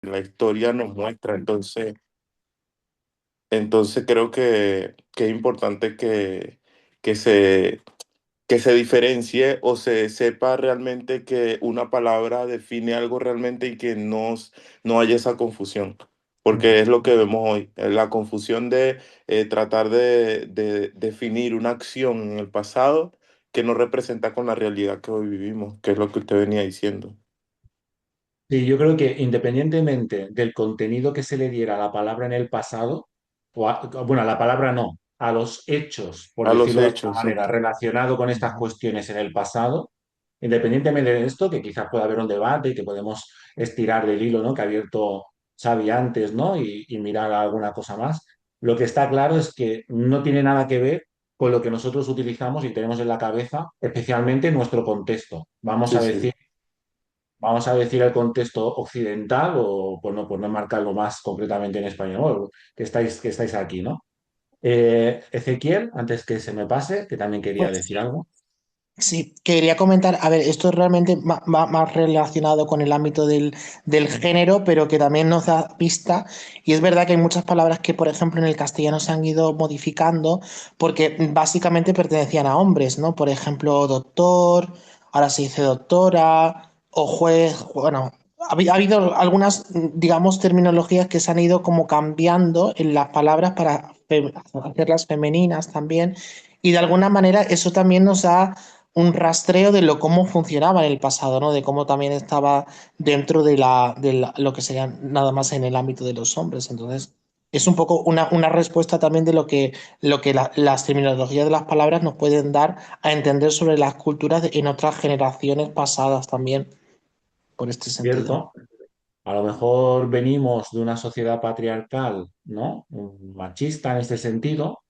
la historia nos muestra. Entonces creo que es importante que se, que se diferencie o se sepa realmente que una palabra define algo realmente y que no haya esa confusión. Mm. Porque es lo que vemos hoy, la confusión de tratar de definir una acción en el pasado que no representa con la realidad que hoy vivimos, que es lo que usted venía diciendo. Sí, yo creo que independientemente del contenido que se le diera a la palabra en el pasado, bueno, a la palabra no, a los hechos, por A los decirlo de alguna hechos, sí. manera, relacionado con estas Ujú. cuestiones en el pasado, independientemente de esto, que quizás pueda haber un debate y que podemos estirar del hilo, ¿no? Que ha abierto Xavi antes, ¿no? Y mirar alguna cosa más. Lo que está claro es que no tiene nada que ver con lo que nosotros utilizamos y tenemos en la cabeza, especialmente nuestro contexto. Sí, sí. Vamos a decir el contexto occidental o por no marcarlo más concretamente en español, que estáis aquí, ¿no? Ezequiel, antes que se me pase, que también quería Pues decir algo. sí, quería comentar, a ver, esto es realmente va más relacionado con el ámbito del género, pero que también nos da pista. Y es verdad que hay muchas palabras que, por ejemplo, en el castellano se han ido modificando porque básicamente pertenecían a hombres, ¿no? Por ejemplo, doctor, ahora se dice doctora, o juez, bueno, ha habido algunas, digamos, terminologías que se han ido como cambiando en las palabras para hacerlas femeninas también. Y de alguna manera eso también nos da un rastreo de lo cómo funcionaba en el pasado, ¿no? De cómo también estaba dentro lo que sería nada más en el ámbito de los hombres. Entonces, es un poco una respuesta también de las terminologías de las palabras nos pueden dar a entender sobre las culturas en otras generaciones pasadas también, por este sentido. Cierto, a lo mejor venimos de una sociedad patriarcal, ¿no? Machista en este sentido,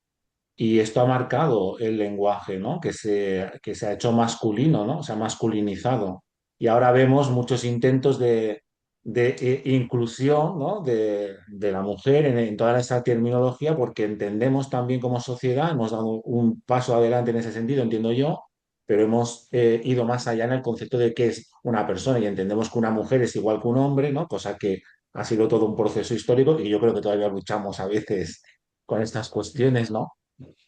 y esto ha marcado el lenguaje, ¿no? Que se ha hecho masculino, ¿no? Se ha masculinizado. Y ahora vemos muchos intentos de inclusión, ¿no? De la mujer en toda esa terminología, porque entendemos también como sociedad, hemos dado un paso adelante en ese sentido, entiendo yo, pero hemos ido más allá en el concepto de qué es una persona y entendemos que una mujer es igual que un hombre, ¿no? Cosa que ha sido todo un proceso histórico y yo creo que todavía luchamos a veces con estas cuestiones, ¿no?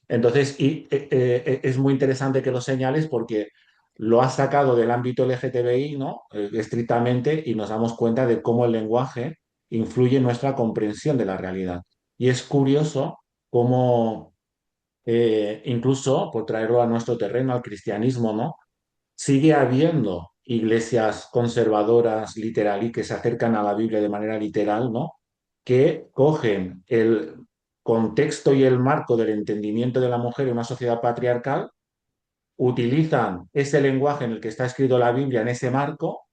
Entonces, es muy interesante que lo señales porque lo has sacado del ámbito LGTBI, ¿no? Estrictamente, y nos damos cuenta de cómo el lenguaje influye en nuestra comprensión de la realidad. Y es curioso cómo, incluso por traerlo a nuestro terreno, al cristianismo, ¿no? Sigue habiendo iglesias conservadoras, literal, y que se acercan a la Biblia de manera literal, ¿no? Que cogen el contexto y el marco del entendimiento de la mujer en una sociedad patriarcal, utilizan ese lenguaje en el que está escrito la Biblia en ese marco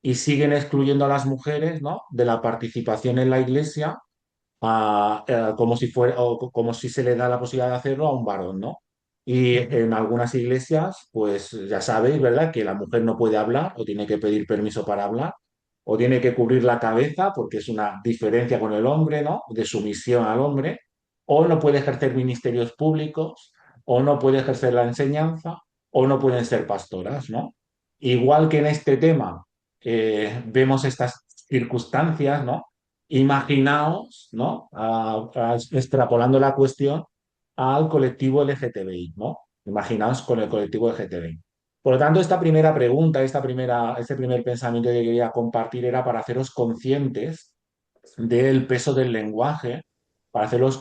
y siguen excluyendo a las mujeres, ¿no? De la participación en la iglesia como si fuera, como si se le da la posibilidad de hacerlo a un varón, ¿no? Y en algunas iglesias, pues ya sabéis, ¿verdad? Que la mujer no puede hablar o tiene que pedir permiso para hablar o tiene que cubrir la cabeza porque es una diferencia con el hombre, ¿no? De sumisión al hombre, o no puede ejercer ministerios públicos, o no puede ejercer la enseñanza, o no pueden ser pastoras, ¿no? Igual que en este tema vemos estas circunstancias, ¿no? Imaginaos, ¿no? Extrapolando la cuestión al colectivo LGTBI, ¿no? Imaginaos con el colectivo LGTBI. Por lo tanto, esta primera pregunta, este primer pensamiento que quería compartir era para haceros conscientes del peso del lenguaje, para haceros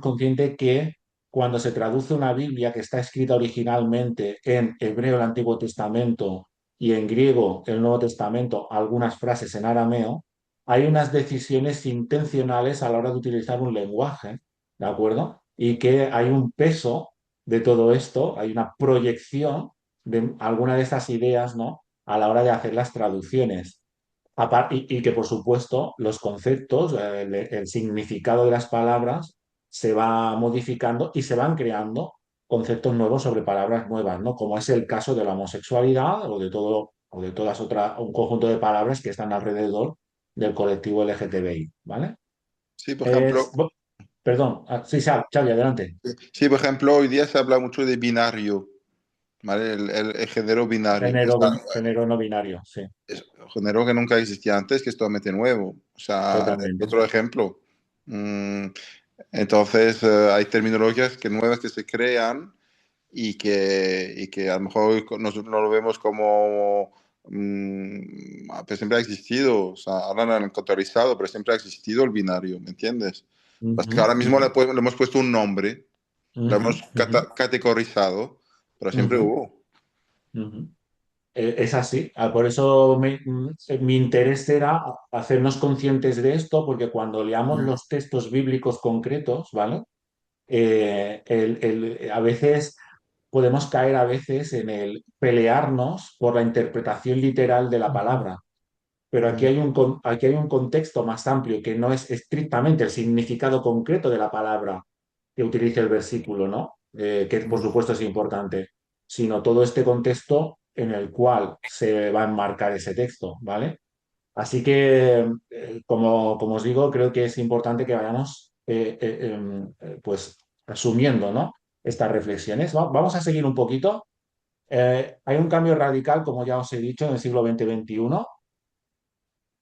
consciente que cuando se traduce una Biblia que está escrita originalmente en hebreo el Antiguo Testamento y en griego el Nuevo Testamento, algunas frases en arameo, hay unas decisiones intencionales a la hora de utilizar un lenguaje, ¿de acuerdo? Y que hay un peso de todo esto, hay una proyección de alguna de esas ideas, ¿no? A la hora de hacer las traducciones. Y que, por supuesto, los conceptos, el significado de las palabras se va modificando y se van creando conceptos nuevos sobre palabras nuevas, ¿no? Como es el caso de la homosexualidad o de todo, o de todas otras, un conjunto de palabras que están alrededor del colectivo LGTBI, ¿vale? Sí, por ejemplo, Es, bu- Perdón, sí, Xavi, adelante. sí, por ejemplo, hoy día se habla mucho de binario. ¿vale? El género binario, que Género, está, género no binario, sí, es un género que nunca existía antes, que es totalmente nuevo. O sea, totalmente. otro ejemplo. Mm, entonces, hay terminologías nuevas que se crean y que a lo mejor no lo vemos como... pues siempre ha existido, o sea, ahora lo han categorizado, pero siempre ha existido el binario, ¿me entiendes? Pues que Ujú, ahora mismo ujú, le hemos puesto un nombre, lo ujú, hemos ujú, categorizado, pero siempre ujú, hubo. ujú. Es así. Por eso mi interés era hacernos conscientes de esto, porque cuando leamos Mm, los textos bíblicos concretos, ¿vale? A veces podemos caer a veces en el pelearnos por la interpretación literal de la Ujú, palabra. Pero aquí mm, hay aquí hay un contexto más amplio que no es estrictamente el significado concreto de la palabra que utilice el versículo, ¿no? Que por mm. supuesto es importante, sino todo este contexto en el cual se va a enmarcar ese texto, ¿vale? Así que, como os digo, creo que es importante que vayamos pues asumiendo, ¿no? Estas reflexiones. Vamos a seguir un poquito. Hay un cambio radical, como ya os he dicho, en el siglo XX-XXI.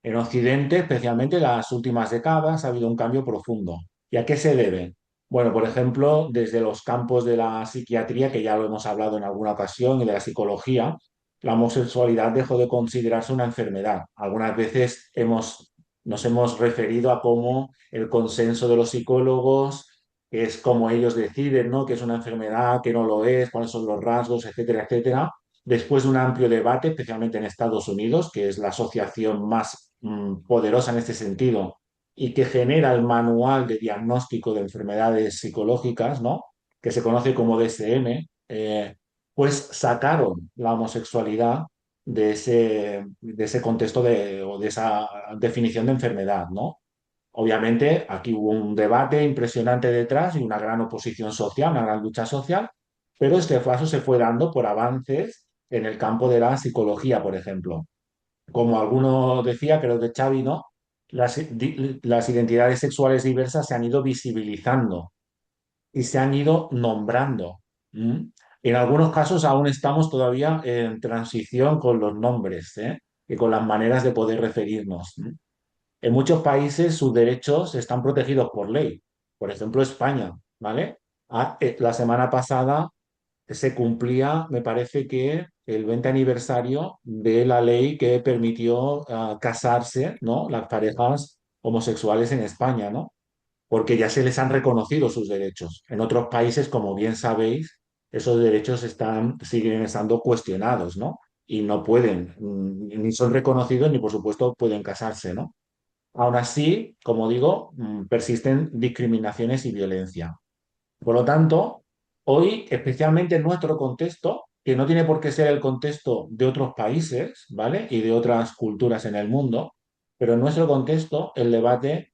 En Occidente, especialmente en las últimas décadas, ha habido un cambio profundo. ¿Y a qué se debe? Bueno, por ejemplo, desde los campos de la psiquiatría, que ya lo hemos hablado en alguna ocasión, y de la psicología, la homosexualidad dejó de considerarse una enfermedad. Algunas veces nos hemos referido a cómo el consenso de los psicólogos que es como ellos deciden, ¿no? Que es una enfermedad, que no lo es, cuáles son los rasgos, etcétera, etcétera. Después de un amplio debate, especialmente en Estados Unidos, que es la asociación más poderosa en este sentido y que genera el manual de diagnóstico de enfermedades psicológicas, ¿no? Que se conoce como DSM, pues sacaron la homosexualidad de ese contexto o de esa definición de enfermedad, ¿no? Obviamente, aquí hubo un debate impresionante detrás y una gran oposición social, una gran lucha social, pero este paso se fue dando por avances en el campo de la psicología, por ejemplo. Como alguno decía, creo que Xavi, ¿no? Las identidades sexuales diversas se han ido visibilizando y se han ido nombrando. ¿Mm? En algunos casos aún estamos todavía en transición con los nombres, ¿eh? Y con las maneras de poder referirnos. En muchos países sus derechos están protegidos por ley. Por ejemplo, España, ¿vale? La semana pasada se cumplía, me parece que el 20 aniversario de la ley que permitió casarse, ¿no? Las parejas homosexuales en España, ¿no? Porque ya se les han reconocido sus derechos. En otros países, como bien sabéis, esos derechos siguen estando cuestionados, ¿no? Y no pueden, ni son reconocidos, ni por supuesto pueden casarse, ¿no? Aún así, como digo, persisten discriminaciones y violencia. Por lo tanto, hoy, especialmente en nuestro contexto, que no tiene por qué ser el contexto de otros países, ¿vale? Y de otras culturas en el mundo, pero en nuestro contexto el debate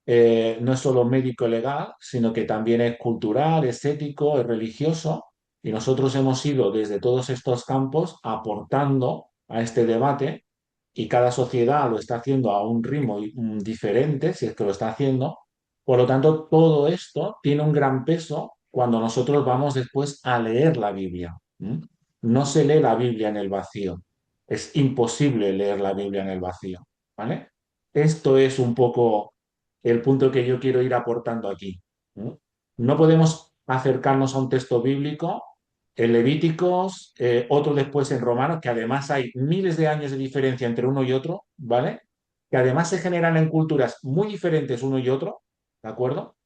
no es solo médico-legal, sino que también es cultural, es ético, es religioso, y nosotros hemos ido desde todos estos campos aportando a este debate y cada sociedad lo está haciendo a un ritmo diferente, si es que lo está haciendo. Por lo tanto, todo esto tiene un gran peso cuando nosotros vamos después a leer la Biblia. ¿M? No se lee la Biblia en el vacío. Es imposible leer la Biblia en el vacío. ¿Vale? Esto es un poco el punto que yo quiero ir aportando aquí. ¿No? No podemos acercarnos a un texto bíblico en Levíticos, otro después en Romanos, que además hay miles de años de diferencia entre uno y otro, ¿vale? Que además se generan en culturas muy diferentes uno y otro, ¿de acuerdo?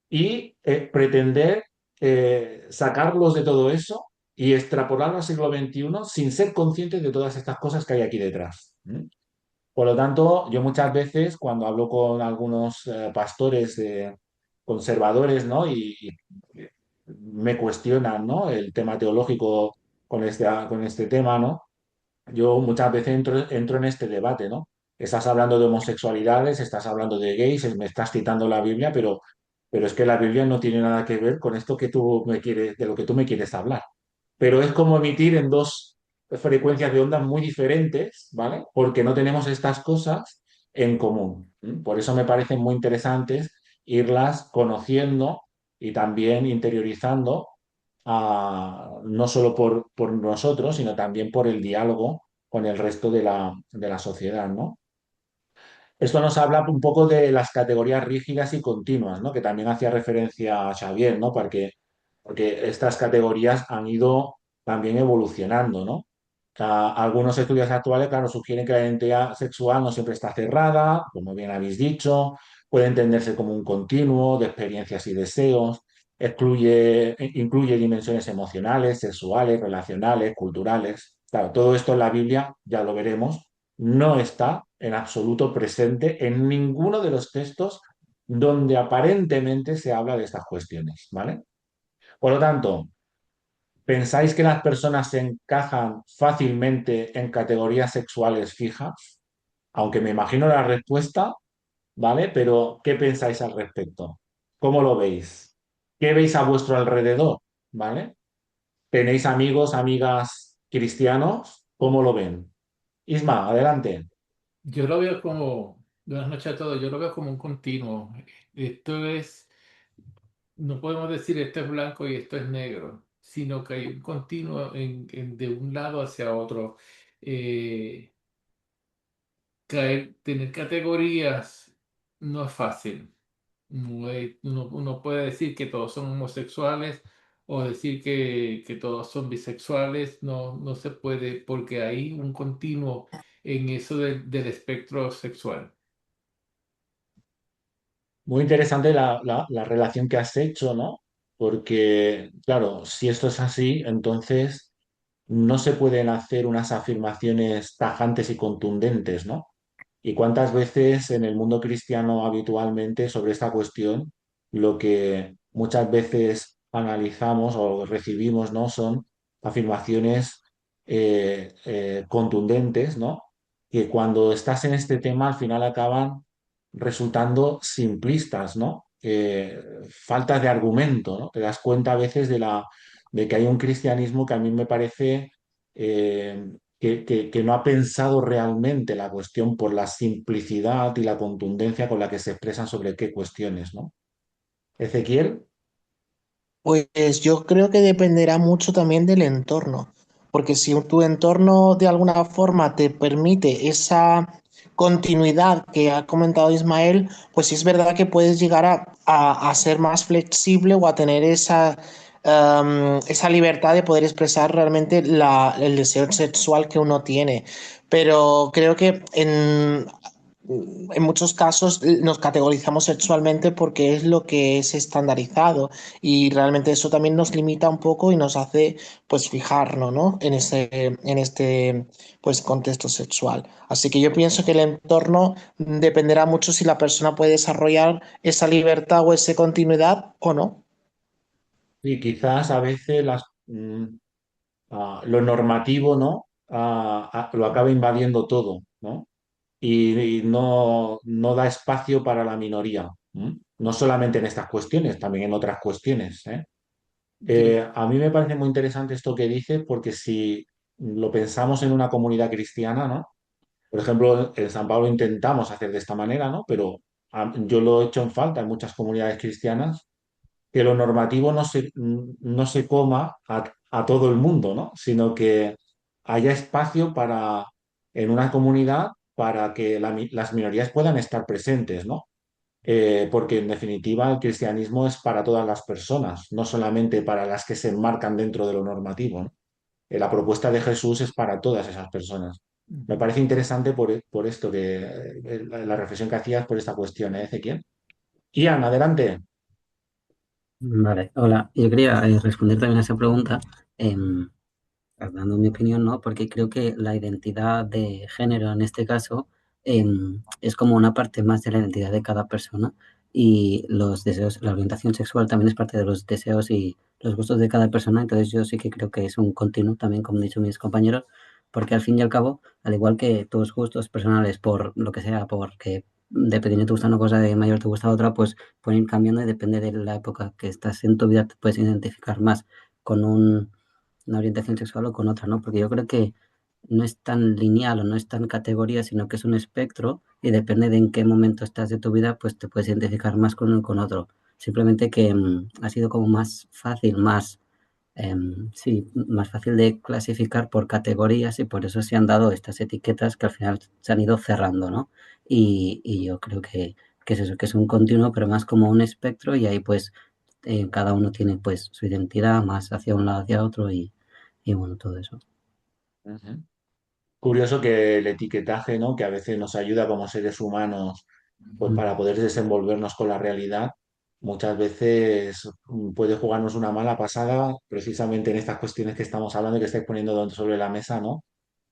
Y pretender sacarlos de todo eso y extrapolarlo al siglo XXI sin ser conscientes de todas estas cosas que hay aquí detrás. Por lo tanto, yo muchas veces cuando hablo con algunos pastores conservadores, ¿no? Y me cuestionan, ¿no? El tema teológico con este tema, ¿no? Yo muchas veces entro en este debate, ¿no? Estás hablando de homosexualidades, estás hablando de gays, me estás citando la Biblia, pero es que la Biblia no tiene nada que ver con esto que tú me quieres, de lo que tú me quieres hablar. Pero es como emitir en dos frecuencias de ondas muy diferentes, ¿vale? Porque no tenemos estas cosas en común. Por eso me parecen muy interesantes irlas conociendo y también interiorizando no solo por nosotros, sino también por el diálogo con el resto de la sociedad, ¿no? Esto nos habla un poco de las categorías rígidas y continuas, ¿no? Que también hacía referencia a Xavier, ¿no? Porque estas categorías han ido también evolucionando, ¿no? Algunos estudios actuales, claro, sugieren que la identidad sexual no siempre está cerrada, como bien habéis dicho, puede entenderse como un continuo de experiencias y deseos, incluye dimensiones emocionales, sexuales, relacionales, culturales. Claro, todo esto en la Biblia, ya lo veremos, no está en absoluto presente en ninguno de los textos donde aparentemente se habla de estas cuestiones, ¿vale? Por lo tanto, ¿pensáis que las personas se encajan fácilmente en categorías sexuales fijas? Aunque me imagino la respuesta, ¿vale? Pero ¿qué pensáis al respecto? ¿Cómo lo veis? ¿Qué veis a vuestro alrededor? ¿Vale? ¿Tenéis amigos, amigas cristianos? ¿Cómo lo ven? Isma, adelante. Yo lo veo como, buenas noches a todos, yo lo veo como un continuo. Esto es, no podemos decir esto es blanco y esto es negro, sino que hay un continuo de un lado hacia otro. Eh, tener categorías no es fácil. Uno puede decir que todos son homosexuales o decir que todos son bisexuales, no se puede porque hay un continuo en eso del espectro sexual. Muy interesante la relación que has hecho, ¿no? Porque, claro, si esto es así, entonces no se pueden hacer unas afirmaciones tajantes y contundentes, ¿no? ¿Y cuántas veces en el mundo cristiano habitualmente sobre esta cuestión lo que muchas veces analizamos o recibimos, ¿no? Son afirmaciones contundentes, ¿no? Que cuando estás en este tema al final acaban resultando simplistas, ¿no? Faltas de argumento, ¿no? Te das cuenta a veces de que hay un cristianismo que a mí me parece que no ha pensado realmente la cuestión por la simplicidad y la contundencia con la que se expresan sobre qué cuestiones, ¿no? Ezequiel, Pues yo creo que dependerá mucho también del entorno, porque si tu entorno de alguna forma te permite esa continuidad que ha comentado Ismael, pues sí es verdad que puedes llegar a ser más flexible o a tener esa libertad de poder expresar realmente el deseo sexual que uno tiene. Pero creo que en muchos casos nos categorizamos sexualmente porque es lo que es estandarizado y realmente eso también nos limita un poco y nos hace pues fijarnos, ¿no? En este pues contexto sexual. Así que yo pienso que el entorno dependerá mucho si la persona puede desarrollar esa libertad o esa continuidad o no. y quizás a veces lo normativo, ¿no? Lo acaba invadiendo todo, ¿no? Y no da espacio para la minoría, ¿m? No solamente en estas cuestiones, también en otras cuestiones, ¿eh? Yo, A mí me parece muy interesante esto que dices, porque si lo pensamos en una comunidad cristiana, ¿no? Por ejemplo, en San Pablo intentamos hacer de esta manera, ¿no? Pero yo lo he hecho en falta en muchas comunidades cristianas, que lo normativo no se coma a todo el mundo, ¿no? Sino que haya espacio en una comunidad para que las minorías puedan estar presentes, ¿no? Porque en definitiva el cristianismo es para todas las personas, no solamente para las que se enmarcan dentro de lo normativo, ¿no? La propuesta de Jesús es para todas esas personas. Me ujú. parece interesante por esto, la reflexión que hacías por esta cuestión, ¿eh, Ezequiel? Ian, adelante. Vale, hola. Yo quería responder también a esa pregunta, em, dando mi opinión, ¿no? Porque creo que la identidad de género en este caso es como una parte más de la identidad de cada persona y los deseos, la orientación sexual también es parte de los deseos y los gustos de cada persona. Entonces yo sí que creo que es un continuo también, como han dicho mis compañeros, porque al fin y al cabo, al igual que tus gustos personales por lo que sea, porque de pequeño te gusta una cosa, de mayor te gusta otra, pues pueden ir cambiando y depende de la época que estás en tu vida, te puedes identificar más con una orientación sexual o con otra, ¿no? Porque yo creo que no es tan lineal o no es tan categoría, sino que es un espectro y depende de en qué momento estás de tu vida, pues te puedes identificar más con uno y con otro. Simplemente que ha sido como más fácil, más Sí, más fácil de clasificar por categorías y por eso se han dado estas etiquetas que al final se han ido cerrando, ¿no? Y yo creo que es eso, que es un continuo, pero más como un espectro y ahí pues cada uno tiene pues su identidad más hacia un lado, hacia otro y bueno, todo eso. Ujú. Curioso que el etiquetaje, ¿no? Que a veces nos ayuda como seres humanos, pues para poder desenvolvernos con la realidad, muchas veces puede jugarnos una mala pasada precisamente en estas cuestiones que estamos hablando y que estáis poniendo sobre la mesa, ¿no?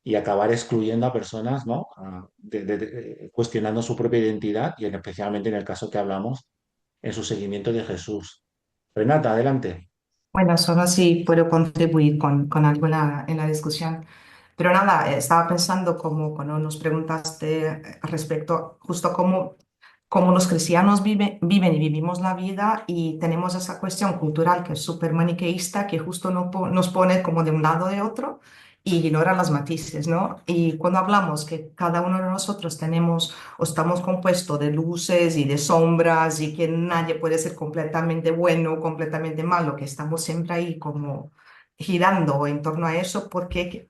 Y acabar excluyendo a personas, ¿no? Cuestionando su propia identidad y especialmente en el caso que hablamos, en su seguimiento de Jesús. Renata, adelante. Bueno, solo si puedo contribuir con algo en la discusión. Pero nada, estaba pensando como cuando nos preguntaste respecto justo a cómo los cristianos viven y vivimos la vida y tenemos esa cuestión cultural que es súper maniqueísta, que justo nos pone como de un lado o de otro y ignora los matices, ¿no? Y cuando hablamos que cada uno de nosotros tenemos o estamos compuestos de luces y de sombras y que nadie puede ser completamente bueno o completamente malo, que estamos siempre ahí como girando en torno a eso, porque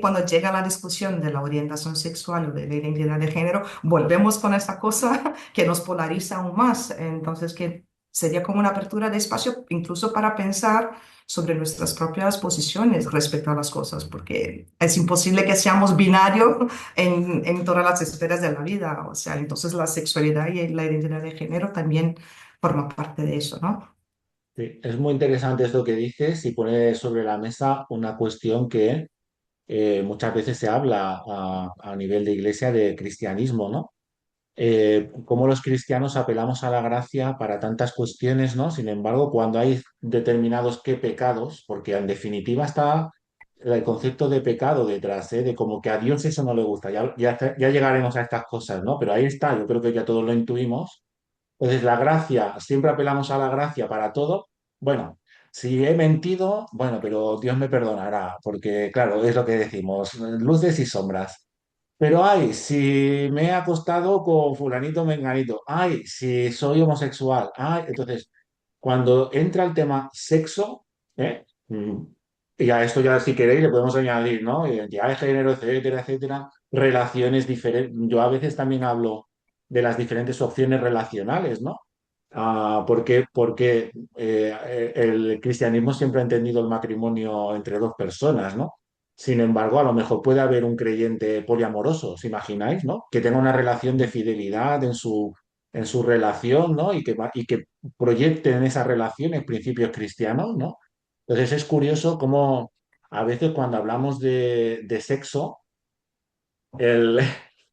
cuando llega la discusión de la orientación sexual o de la identidad de género, volvemos con esa cosa que nos polariza aún más. Entonces, que sería como una apertura de espacio incluso para pensar sobre nuestras propias posiciones respecto a las cosas, porque es imposible que seamos binarios en todas las esferas de la vida. O sea, entonces la sexualidad y la identidad de género también forma parte de eso, ¿no? Sí, es muy interesante esto que dices y pones sobre la mesa una cuestión que muchas veces se habla a nivel de iglesia de cristianismo, ¿no? Cómo los cristianos apelamos a la gracia para tantas cuestiones, ¿no? Sin embargo, cuando hay determinados qué pecados, porque en definitiva está el concepto de pecado detrás, ¿eh? De como que a Dios eso no le gusta, ya llegaremos a estas cosas, ¿no? Pero ahí está, yo creo que ya todos lo intuimos. Entonces, la gracia, siempre apelamos a la gracia para todo. Bueno, si he mentido, bueno, pero Dios me perdonará, porque claro, es lo que decimos, luces y sombras. Pero ay, si me he acostado con fulanito menganito, ay, si soy homosexual, ay, entonces, cuando entra el tema sexo, ¿eh? Y a esto ya si queréis le podemos añadir, ¿no? Identidad de género, etcétera, etcétera, relaciones diferentes. Yo a veces también hablo de las diferentes opciones relacionales, ¿no? Porque el cristianismo siempre ha entendido el matrimonio entre dos personas, ¿no? Sin embargo, a lo mejor puede haber un creyente poliamoroso, ¿os imagináis, no? Que tenga una relación de fidelidad en su relación, ¿no? Y que proyecte en esa relación en principios cristianos, ¿no? Entonces es curioso cómo a veces cuando hablamos de sexo, el,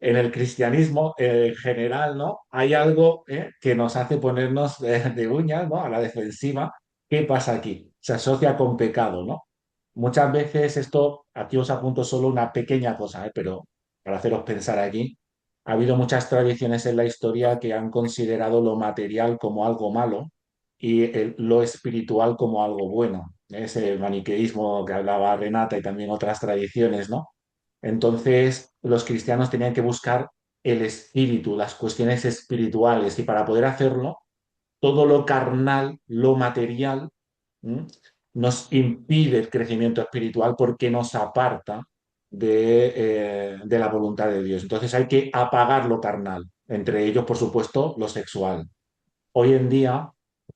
en el cristianismo en general, ¿no? Hay algo que nos hace ponernos de uñas, ¿no? A la defensiva. ¿Qué pasa aquí? Se asocia con pecado, ¿no? Muchas veces esto, aquí os apunto solo una pequeña cosa, pero para haceros pensar aquí, ha habido muchas tradiciones en la historia que han considerado lo material como algo malo y lo espiritual como algo bueno. Ese maniqueísmo que hablaba Renata y también otras tradiciones, ¿no? Entonces, los cristianos tenían que buscar el espíritu, las cuestiones espirituales, y para poder hacerlo, todo lo carnal, lo material, ¿m? Nos impide el crecimiento espiritual porque nos aparta de la voluntad de Dios. Entonces hay que apagar lo carnal, entre ellos, por supuesto, lo sexual. Hoy en día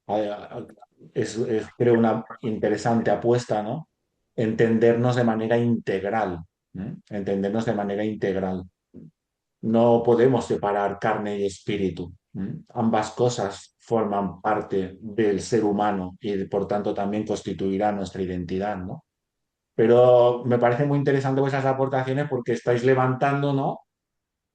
eh, creo, una interesante apuesta, ¿no? Entendernos de manera integral, ¿eh? Entendernos de manera integral. No podemos separar carne y espíritu. Ambas cosas forman parte del ser humano y por tanto también constituirán nuestra identidad, ¿no? Pero me parece muy interesante vuestras aportaciones porque estáis levantando, ¿no?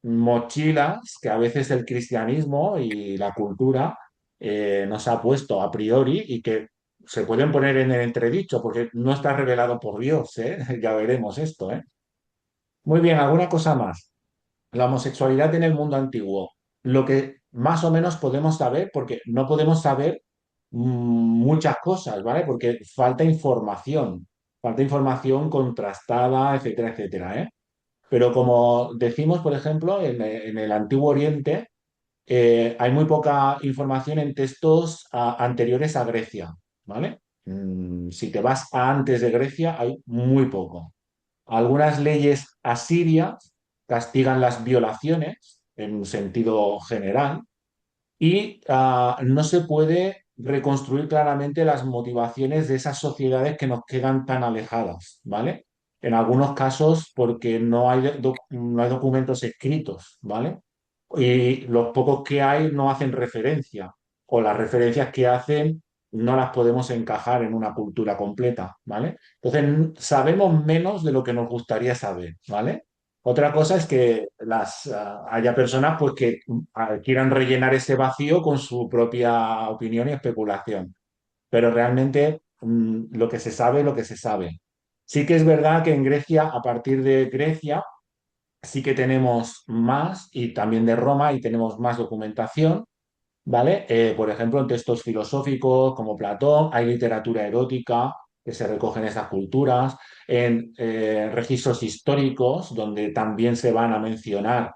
Mochilas que a veces el cristianismo y la cultura nos ha puesto a priori y que se pueden poner en el entredicho porque no está revelado por Dios, ¿eh? Ya veremos esto, ¿eh? Muy bien, ¿alguna cosa más? La homosexualidad en el mundo antiguo. Lo que más o menos podemos saber, porque no podemos saber muchas cosas, ¿vale? Porque falta información contrastada, etcétera, etcétera, ¿eh? Pero como decimos, por ejemplo, en el Antiguo Oriente hay muy poca información en textos anteriores a Grecia, ¿vale? Si te vas a antes de Grecia, hay muy poco. Algunas leyes asirias castigan las violaciones en un sentido general y no se puede reconstruir claramente las motivaciones de esas sociedades que nos quedan tan alejadas, ¿vale? En algunos casos porque no hay documentos escritos, ¿vale? Y los pocos que hay no hacen referencia, o las referencias que hacen no las podemos encajar en una cultura completa, ¿vale? Entonces, sabemos menos de lo que nos gustaría saber, ¿vale? Otra cosa es que haya personas pues, que quieran rellenar ese vacío con su propia opinión y especulación, pero realmente lo que se sabe, lo que se sabe. Sí que es verdad que en Grecia, a partir de Grecia, sí que tenemos más y también de Roma y tenemos más documentación, ¿vale? Por ejemplo, en textos filosóficos como Platón, hay literatura erótica que se recoge en esas culturas, en registros históricos donde también se van a mencionar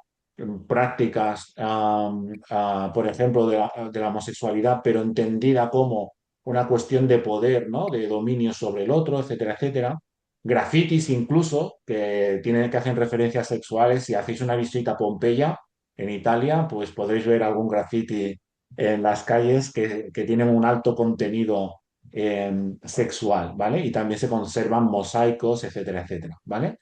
prácticas, por ejemplo, de la homosexualidad, pero entendida como una cuestión de poder, ¿no? De dominio sobre el otro, etcétera, etcétera. Grafitis incluso, que hacen referencias sexuales. Si hacéis una visita a Pompeya, en Italia, pues podréis ver algún graffiti en las calles que tienen un alto contenido sexual, ¿vale? Y también se conservan mosaicos, etcétera, etcétera, ¿vale?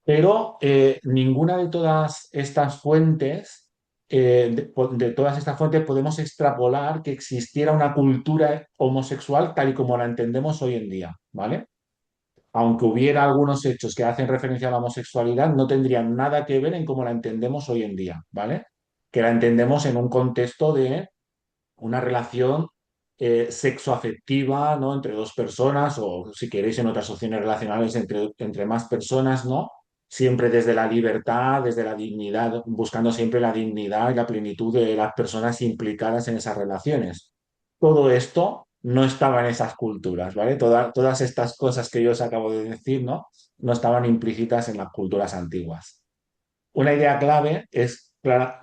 Pero ninguna de todas estas fuentes, de todas estas fuentes podemos extrapolar que existiera una cultura homosexual tal y como la entendemos hoy en día, ¿vale? Aunque hubiera algunos hechos que hacen referencia a la homosexualidad, no tendrían nada que ver en cómo la entendemos hoy en día, ¿vale? Que la entendemos en un contexto de una relación sexoafectiva, ¿no? Entre dos personas o, si queréis, en otras opciones relacionales entre más personas, ¿no? Siempre desde la libertad, desde la dignidad, buscando siempre la dignidad y la plenitud de las personas implicadas en esas relaciones. Todo esto no estaba en esas culturas, ¿vale? Todas estas cosas que yo os acabo de decir, ¿no? No estaban implícitas en las culturas antiguas. Una idea clave es claro,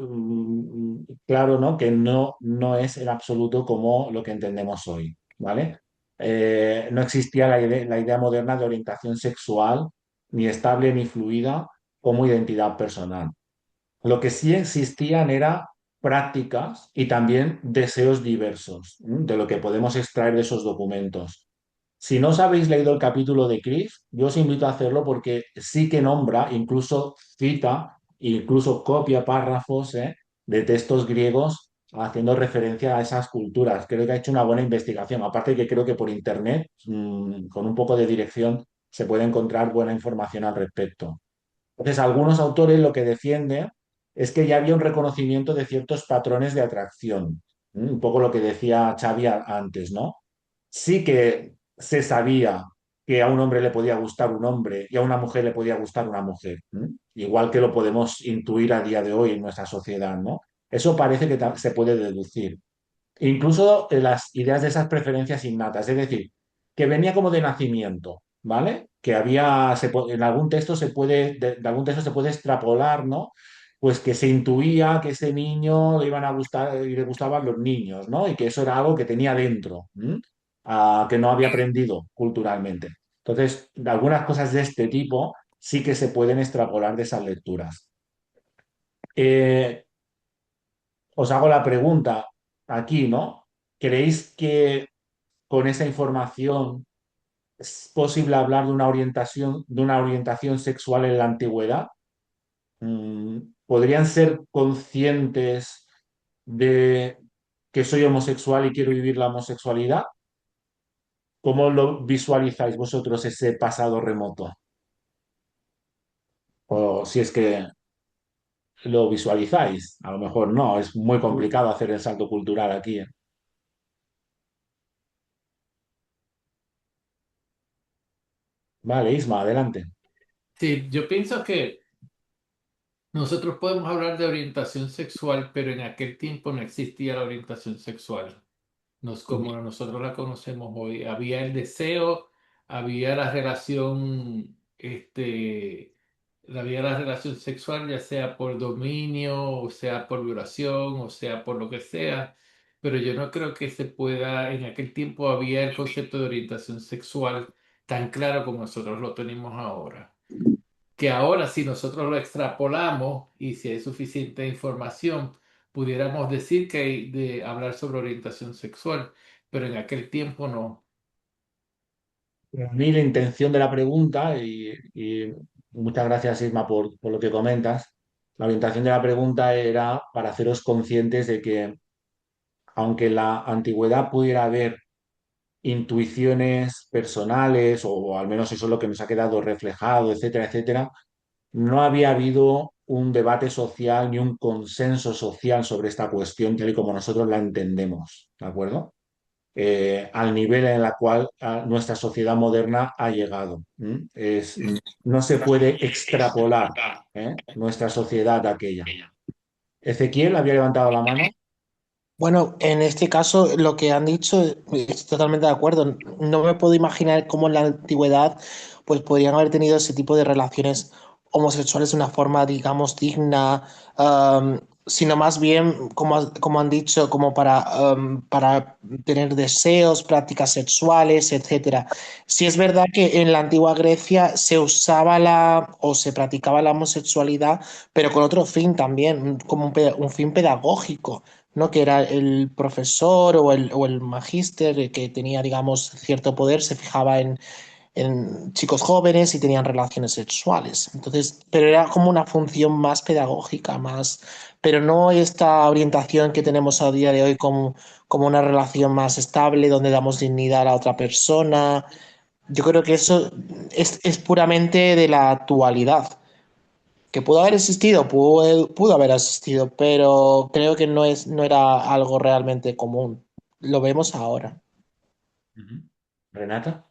¿no? Que no es en absoluto como lo que entendemos hoy, ¿vale? No existía la idea moderna de orientación sexual, ni estable ni fluida, como identidad personal. Lo que sí existían era prácticas y también deseos diversos, de lo que podemos extraer de esos documentos. Si no os habéis leído el capítulo de Chris, yo os invito a hacerlo porque sí que nombra, incluso cita, incluso copia párrafos, de textos griegos haciendo referencia a esas culturas. Creo que ha hecho una buena investigación. Aparte que creo que por internet, con un poco de dirección, se puede encontrar buena información al respecto. Entonces, algunos autores lo que defienden es que ya había un reconocimiento de ciertos patrones de atracción. Un poco lo que decía Xavi antes, ¿no? Sí que se sabía que a un hombre le podía gustar un hombre y a una mujer le podía gustar una mujer, ¿m? Igual que lo podemos intuir a día de hoy en nuestra sociedad, ¿no? Eso parece que se puede deducir. Incluso las ideas de esas preferencias innatas, es decir, que venía como de nacimiento, ¿vale? Que había, en algún texto de algún texto se puede extrapolar, ¿no? Pues que se intuía que ese niño le iban a gustar y le gustaban los niños, ¿no? Y que eso era algo que tenía dentro, que no había aprendido culturalmente. Entonces, algunas cosas de este tipo sí que se pueden extrapolar de esas lecturas. Eh, Os hago la pregunta aquí, ¿no? ¿Creéis que con esa información es posible hablar de una orientación sexual en la antigüedad? ¿Podrían ser conscientes de que soy homosexual y quiero vivir la homosexualidad? ¿Cómo lo visualizáis vosotros ese pasado remoto? O si es que lo visualizáis, a lo mejor no, es muy complicado hacer el salto cultural aquí, ¿eh? Vale, Isma, adelante. Sí, yo pienso que nosotros podemos hablar de orientación sexual, pero en aquel tiempo no existía la orientación sexual. No es como nosotros la conocemos hoy. Había el deseo, había la relación, había la relación sexual, ya sea por dominio, o sea por violación, o sea por lo que sea. pero yo no creo que se pueda, en aquel tiempo había el concepto de orientación sexual tan claro como nosotros lo tenemos ahora. Que ahora si nosotros lo extrapolamos y si hay suficiente información, pudiéramos decir que hay de hablar sobre orientación sexual, pero en aquel tiempo no. A mí la intención de la pregunta, y muchas gracias Isma por lo que comentas, la orientación de la pregunta era para haceros conscientes de que aunque en la antigüedad pudiera haber intuiciones personales, o al menos eso es lo que nos ha quedado reflejado, etcétera, etcétera, no había habido un debate social ni un consenso social sobre esta cuestión tal y como nosotros la entendemos, ¿de acuerdo? Al nivel en el cual nuestra sociedad moderna ha llegado. No se puede extrapolar, nuestra sociedad a aquella. Ezequiel había levantado la mano. Bueno, en este caso lo que han dicho estoy totalmente de acuerdo. No me puedo imaginar cómo en la antigüedad pues podrían haber tenido ese tipo de relaciones homosexuales de una forma, digamos, digna, sino más bien, como han dicho, como para tener deseos, prácticas sexuales, etcétera. Sí es verdad que en la antigua Grecia se usaba o se practicaba la homosexualidad, pero con otro fin también, como un fin pedagógico, ¿no? Que era el profesor o el magíster que tenía, digamos, cierto poder, se fijaba en chicos jóvenes y tenían relaciones sexuales. Entonces, pero era como una función más pedagógica, más, pero no esta orientación que tenemos a día de hoy como una relación más estable, donde damos dignidad a la otra persona. Yo creo que eso es puramente de la actualidad. Que pudo haber existido, pudo haber existido, pero creo que no era algo realmente común. Lo vemos ahora. Ujú. Renata.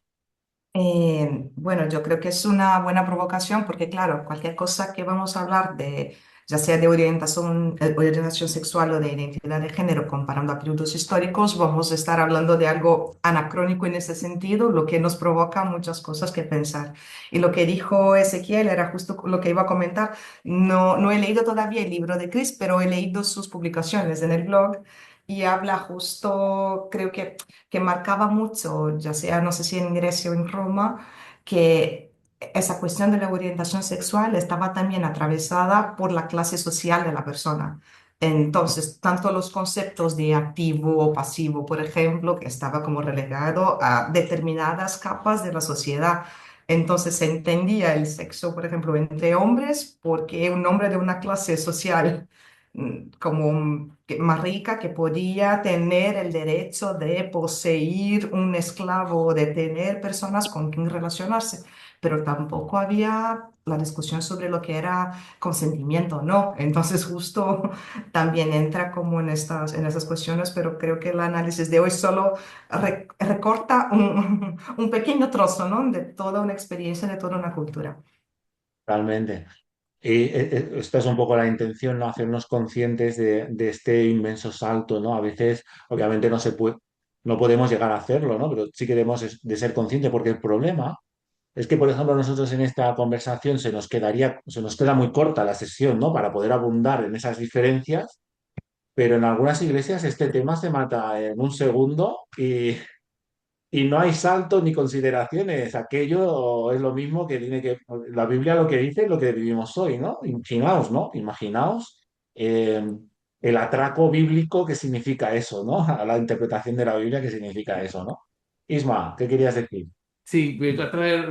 Bueno, yo creo que es una buena provocación porque, claro, cualquier cosa que vamos a hablar de, ya sea de orientación sexual o de identidad de género, comparando a periodos históricos, vamos a estar hablando de algo anacrónico en ese sentido, lo que nos provoca muchas cosas que pensar. Y lo que dijo Ezequiel era justo lo que iba a comentar. No he leído todavía el libro de Chris, pero he leído sus publicaciones en el blog y habla justo, creo que marcaba mucho, ya sea, no sé si en Grecia o en Roma, que esa cuestión de la orientación sexual estaba también atravesada por la clase social de la persona. Entonces, tanto los conceptos de activo o pasivo, por ejemplo, que estaba como relegado a determinadas capas de la sociedad. Entonces se entendía el sexo, por ejemplo, entre hombres, porque un hombre de una clase social como más rica que podía tener el derecho de poseer un esclavo, de tener personas con quien relacionarse, pero tampoco había la discusión sobre lo que era consentimiento, ¿no? Entonces justo también entra como en esas cuestiones, pero creo que el análisis de hoy solo recorta un pequeño trozo, ¿no? De toda una experiencia, de toda una cultura. Realmente. Y esta es un poco la intención, ¿no? Hacernos conscientes de este inmenso salto, ¿no? A veces, obviamente, no se puede, no podemos llegar a hacerlo, ¿no? Pero sí que debemos de ser conscientes, porque el problema es que, por ejemplo, nosotros en esta conversación se nos queda muy corta la sesión, ¿no? Para poder abundar en esas diferencias, pero en algunas iglesias este tema se mata en un segundo y no hay saltos ni consideraciones. Aquello es lo mismo que tiene que. La Biblia lo que dice es lo que vivimos hoy, ¿no? Imaginaos, ¿no? Imaginaos eh, el atraco bíblico que significa eso, ¿no? A la interpretación de la Biblia que significa eso, ¿no? Isma, ¿qué querías decir? Sí, voy a traer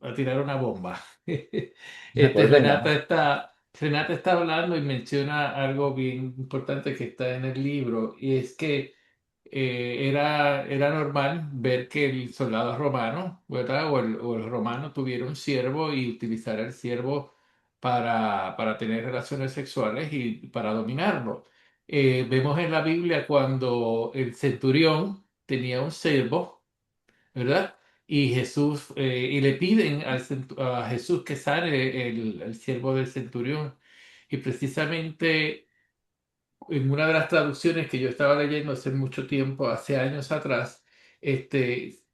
a tirar una bomba. Pues venga. Renata está hablando y menciona algo bien importante que está en el libro, y es que era normal ver que el soldado romano, ¿verdad? O el romano tuviera un siervo y utilizara el siervo para tener relaciones sexuales y para dominarlo. Vemos en la Biblia cuando el centurión tenía un siervo, ¿verdad? Y y le piden a Jesús que sane el siervo del centurión. Y precisamente en una de las traducciones que yo estaba leyendo hace mucho tiempo, hace años atrás,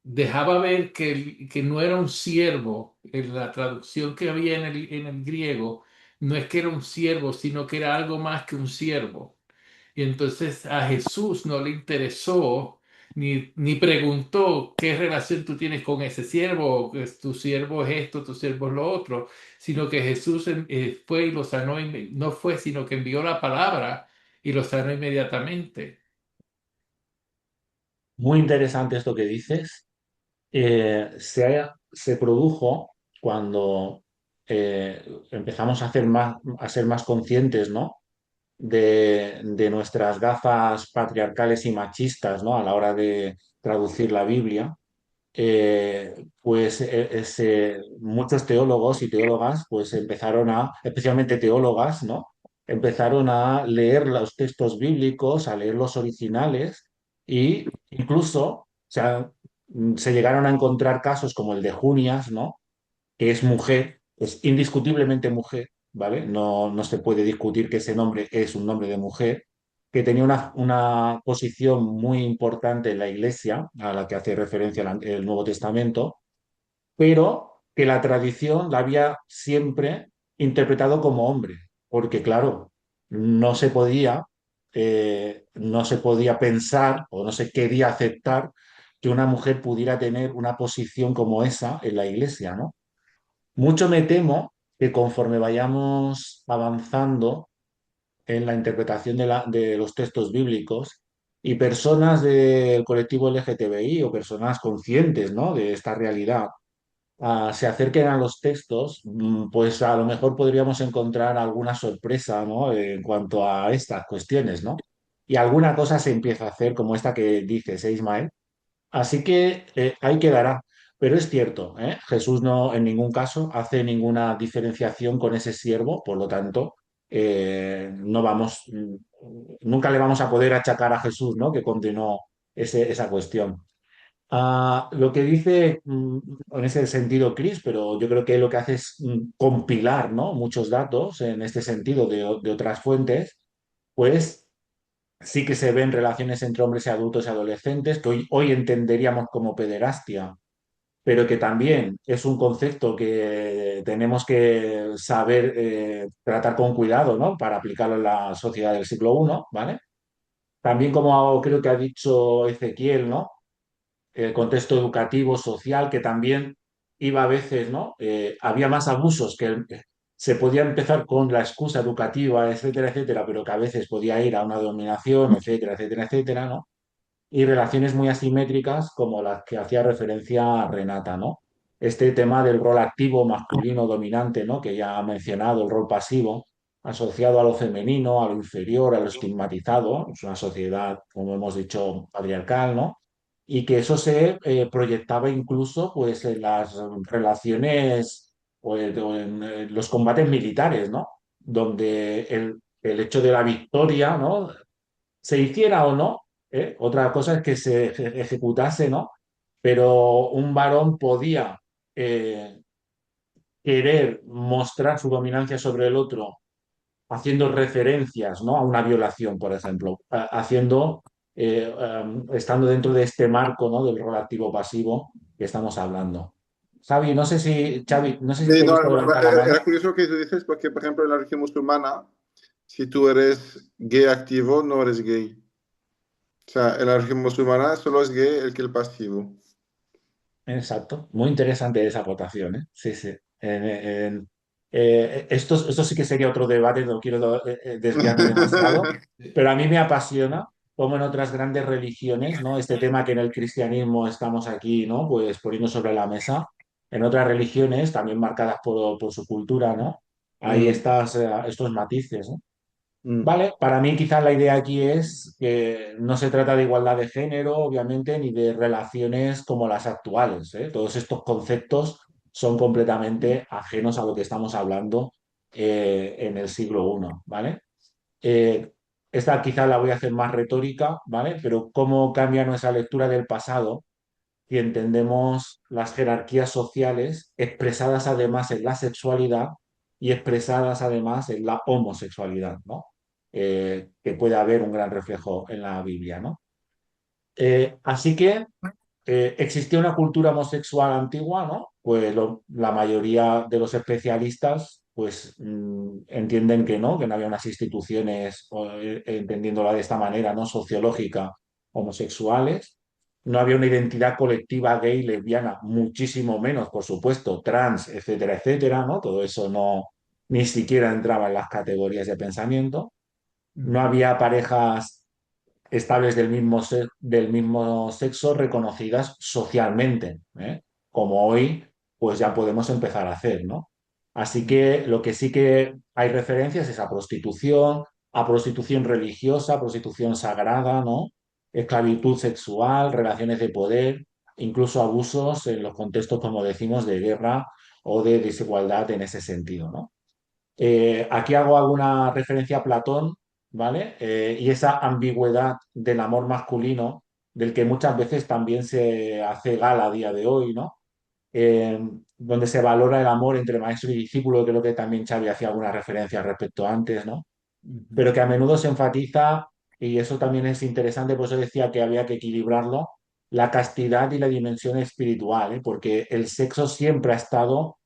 dejaba ver que no era un siervo. En la traducción que había en el griego, no es que era un siervo, sino que era algo más que un siervo. Y entonces a Jesús no le interesó ni preguntó qué relación tú tienes con ese siervo, que tu siervo es esto, tu siervo es lo otro, sino que Jesús fue y lo sanó, no fue, sino que envió la palabra y lo sanó inmediatamente. Muy interesante esto que dices. Se produjo cuando empezamos a ser más conscientes, ¿no? De nuestras gafas patriarcales y machistas, ¿no? A la hora de traducir la Biblia. Muchos teólogos y teólogas pues empezaron especialmente teólogas, ¿no? Empezaron a leer los textos bíblicos, a leer los originales e incluso se llegaron a encontrar casos como el de Junias, ¿no? Que es mujer, es indiscutiblemente mujer, ¿vale? No se puede discutir que ese nombre es un nombre de mujer, que tenía una posición muy importante en la Iglesia, a la que hace referencia el Nuevo Testamento, pero que la tradición la había siempre interpretado como hombre, porque claro, no se podía, no se podía pensar o no se quería aceptar que una mujer pudiera tener una posición como esa en la Iglesia, ¿no? Mucho me temo que conforme vayamos avanzando en la interpretación de los textos bíblicos y personas del colectivo LGTBI o personas conscientes, ¿no? de esta realidad se acerquen a los textos, pues a lo mejor podríamos encontrar alguna sorpresa, ¿no? en cuanto a estas cuestiones, ¿no? Y alguna cosa se empieza a hacer como esta que dices, Ismael. Así que ahí quedará. Pero es cierto, Jesús no en ningún caso hace ninguna diferenciación con ese siervo, por lo tanto, no vamos, nunca le vamos a poder achacar a Jesús, ¿no? que continuó esa cuestión. Lo que dice en ese sentido Chris, pero yo creo que lo que hace es compilar, ¿no? muchos datos en este sentido de otras fuentes, pues sí que se ven relaciones entre hombres y adultos y adolescentes que hoy entenderíamos como pederastia, pero que también es un concepto que tenemos que saber tratar con cuidado, ¿no? Para aplicarlo en la sociedad del siglo I, ¿vale? También como creo que ha dicho Ezequiel, ¿no? El contexto educativo, social, que también iba a veces, ¿no? Había más abusos se podía empezar con la excusa educativa, etcétera, etcétera, pero que a veces podía ir a una dominación, etcétera, etcétera, etcétera, ¿no? Y relaciones muy asimétricas como las que hacía referencia Renata, ¿no? Este tema del rol activo masculino dominante, ¿no? Que ya ha mencionado, el rol pasivo, asociado a lo femenino, a lo inferior, a lo estigmatizado. Es una sociedad, como hemos dicho, patriarcal, ¿no? Y que eso se proyectaba incluso pues, en las relaciones o en los combates militares, ¿no? Donde el hecho de la victoria, ¿no? Se hiciera o no, otra cosa es que se ejecutase, ¿no? Pero un varón podía eh, querer mostrar su dominancia sobre el otro haciendo referencias, ¿no? a una violación, por ejemplo, estando dentro de este marco, ¿no? del rol activo-pasivo que estamos hablando. Xavi, no sé si Sí, te he no, visto levantar la era mano. curioso que tú dices porque, por ejemplo, en la religión musulmana, si tú eres gay activo, no eres gay. O sea, en la religión musulmana solo es gay el que el pasivo. Exacto, muy interesante esa acotación, ¿eh? Sí, sí. Esto sí que sería otro debate, no quiero desviarme demasiado, pero a mí me apasiona, como en otras grandes religiones, ¿no? Este tema que en el cristianismo estamos aquí, ¿no? Pues poniendo sobre la mesa, en otras religiones, también marcadas por su cultura, ¿no? Hay Mm, estos matices, ¿no? mm, Vale, para mí quizás la idea aquí es que no se trata de igualdad de género, obviamente, ni de relaciones como las actuales, ¿eh? Todos estos conceptos son completamente ajenos a lo que estamos hablando en el siglo I, ¿vale? Eh, Esta quizás la voy a hacer más retórica, ¿vale? Pero cómo cambia nuestra lectura del pasado y entendemos las jerarquías sociales expresadas además en la sexualidad y expresadas además en la homosexualidad, ¿no? Que puede haber un gran reflejo en la Biblia, ¿no? Así que existía una cultura homosexual antigua, ¿no? pues la mayoría de los especialistas pues entienden que no había unas instituciones, entendiéndola de esta manera, ¿no? Sociológica, homosexuales. No había una identidad colectiva gay, lesbiana, muchísimo menos, por supuesto, trans, etcétera, etcétera, ¿no? Todo eso no, ni siquiera entraba en las categorías de pensamiento. No Ujú. había parejas estables del mismo sexo reconocidas socialmente, ¿eh? Como hoy, pues ya podemos empezar a hacer, ¿no? Así que lo que sí que hay referencias es a prostitución religiosa, prostitución sagrada, ¿no? Esclavitud sexual, relaciones de poder, incluso abusos en los contextos, como decimos, de guerra o de desigualdad en ese sentido, ¿no? Aquí hago alguna referencia a Platón, ¿vale? Y esa ambigüedad del amor masculino, del que muchas veces también se hace gala a día de hoy, ¿no? Eh, donde se valora el amor entre maestro y discípulo, creo que también Xavi hacía alguna referencia al respecto antes, ¿no? Ujú. Pero que a menudo se enfatiza, y eso también es interesante, por eso decía que había que equilibrarlo, la castidad y la dimensión espiritual, ¿eh? Porque el sexo siempre ha estado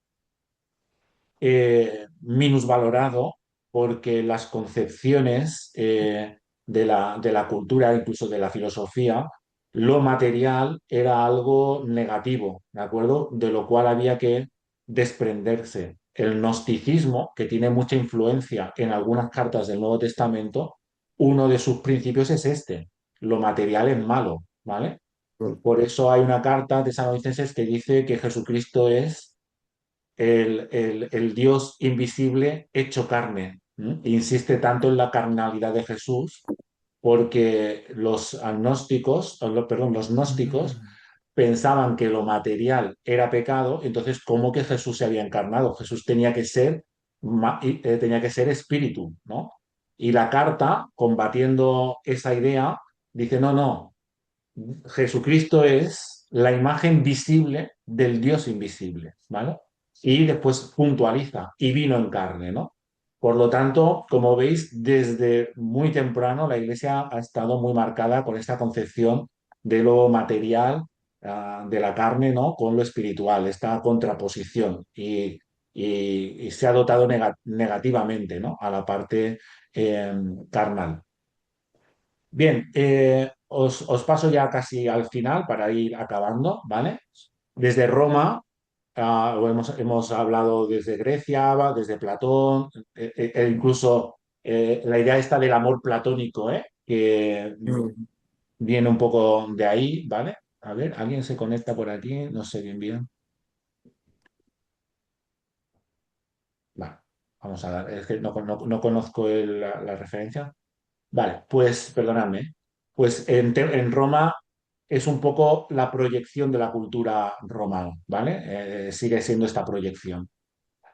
minusvalorado porque las concepciones de la cultura, incluso de la filosofía, lo material era algo negativo, ¿de acuerdo? De lo cual había que desprenderse. El gnosticismo, que tiene mucha influencia en algunas cartas del Nuevo Testamento, uno de sus principios es este: lo material es malo, ¿vale? Por eso hay una carta de San Tesalonicenses que dice que Jesucristo es el Dios invisible hecho carne. ¿M? Insiste tanto en la carnalidad de Jesús porque los agnósticos, perdón, los gnósticos Mm. pensaban que lo material era pecado, entonces ¿cómo que Jesús se había encarnado? Jesús tenía que ser, tenía que ser espíritu, ¿no? Y la carta, combatiendo esa idea, dice, no, no, Jesucristo es la imagen visible del Dios invisible, ¿vale? Y después puntualiza, y vino en carne, ¿no? Por lo tanto, como veis, desde muy temprano la Iglesia ha estado muy marcada con esta concepción de lo material, de la carne, ¿no? Con lo espiritual, esta contraposición. Y se ha dotado negativamente, ¿no? A la parte carnal. Bien, os paso ya casi al final para ir acabando, ¿vale? Desde Roma, hemos hablado desde Grecia, desde Platón, e incluso la idea esta del amor platónico, ¿eh? Que viene un poco de ahí, ¿vale? A ver, ¿alguien se conecta por aquí? No sé bien bien. Vale, vamos a dar, es que no conozco la referencia. Vale, pues perdonadme, ¿eh? Pues en Roma es un poco la proyección de la cultura romana, ¿vale? Sigue siendo esta proyección,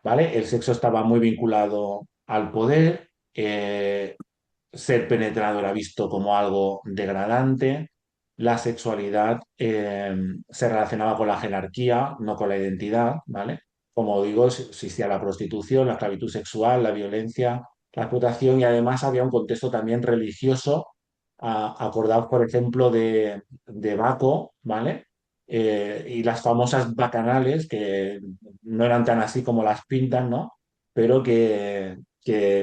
¿vale? El sexo estaba muy vinculado al poder, ser penetrado era visto como algo degradante, la sexualidad se relacionaba con la jerarquía, no con la identidad, ¿vale? Como digo, existía la prostitución, la esclavitud sexual, la violencia, la explotación, y además había un contexto también religioso. Acordaos, por ejemplo, de Baco, ¿vale? Y las famosas bacanales, que no eran tan así como las pintan, ¿no? Pero que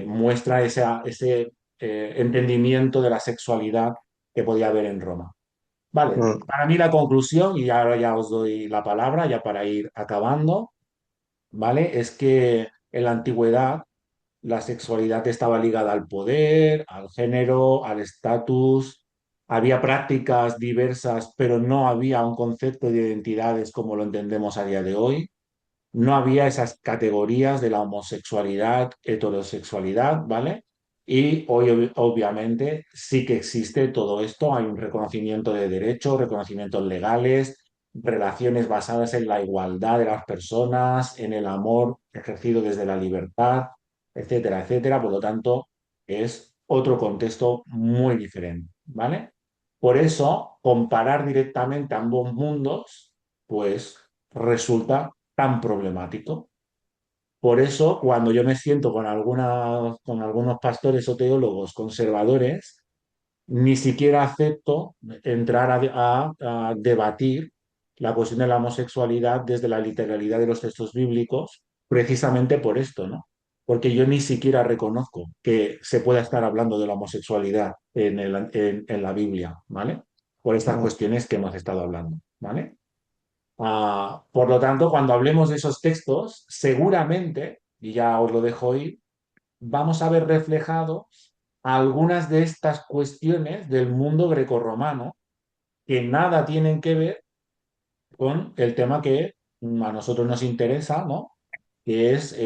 muestra ese entendimiento de la sexualidad que podía haber en Roma. Vale, Mm. para mí la conclusión, y ahora ya os doy la palabra, ya para ir acabando, ¿vale? Es que en la antigüedad la sexualidad estaba ligada al poder, al género, al estatus. Había prácticas diversas, pero no había un concepto de identidades como lo entendemos a día de hoy. No había esas categorías de la homosexualidad, heterosexualidad, ¿vale? Y hoy obviamente sí que existe todo esto, hay un reconocimiento de derechos, reconocimientos legales, relaciones basadas en la igualdad de las personas, en el amor ejercido desde la libertad, etcétera, etcétera. Por lo tanto, es otro contexto muy diferente, ¿vale? Por eso, comparar directamente ambos mundos, pues resulta tan problemático. Por eso, cuando yo me siento con algunos pastores o teólogos conservadores, ni siquiera acepto entrar a debatir la cuestión de la homosexualidad desde la literalidad de los textos bíblicos, precisamente por esto, ¿no? Porque yo ni siquiera reconozco que se pueda estar hablando de la homosexualidad en la Biblia, ¿vale? Por estas Ujú. cuestiones que hemos estado hablando, ¿vale? Por lo tanto, cuando hablemos de esos textos, seguramente, y ya os lo dejo ir, vamos a ver reflejado algunas de estas cuestiones del mundo grecorromano que nada tienen que ver con el tema que a nosotros nos interesa, ¿no? Que es